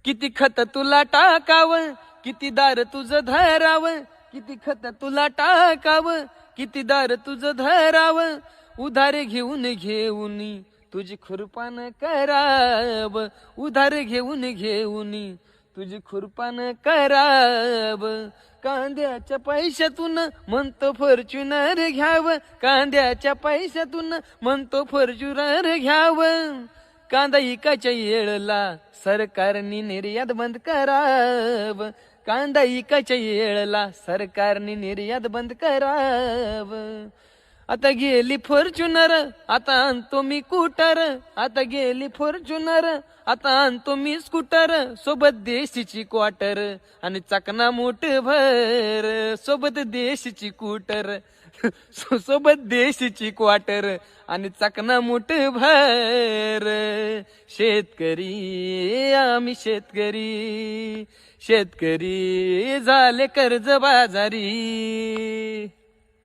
किती खत तुला टाकाव, किती दार तुझं धराव, किती खत तुला टाकाव, किती दार तुझं धराव, उधार घेऊन घेऊन तुझी खुरपान कराव, उधार घेऊन तुझी खुरपान कराव. कांद्याच्या पैशातून म्हणतो फॉर्च्युनर घ्याव, कांद्याच्या पैशातून म्हणतो फॉर्च्युनर घ्याव. कांदा इकाच्या येळला सरकारने निर्यात बंद कराव, कांदा इकाच्या येळला सरकारने निर्यात बंद कराव. आता गेली फॉर्च्युनर, आता आणतो मी स्कूटर, आता गेली फॉर्च्युनर, आता आणतो मी स्कूटर. सोबत देशीची क्वार्टर आणि चाकणा मोठ भर, सोबत देशीची स्कूटर, सोबत देशीची क्वार्टर आणि चाकणा मोठ भर. शेतकरी आम्ही शेतकरी, शेतकरी झाले कर्ज बाजारी.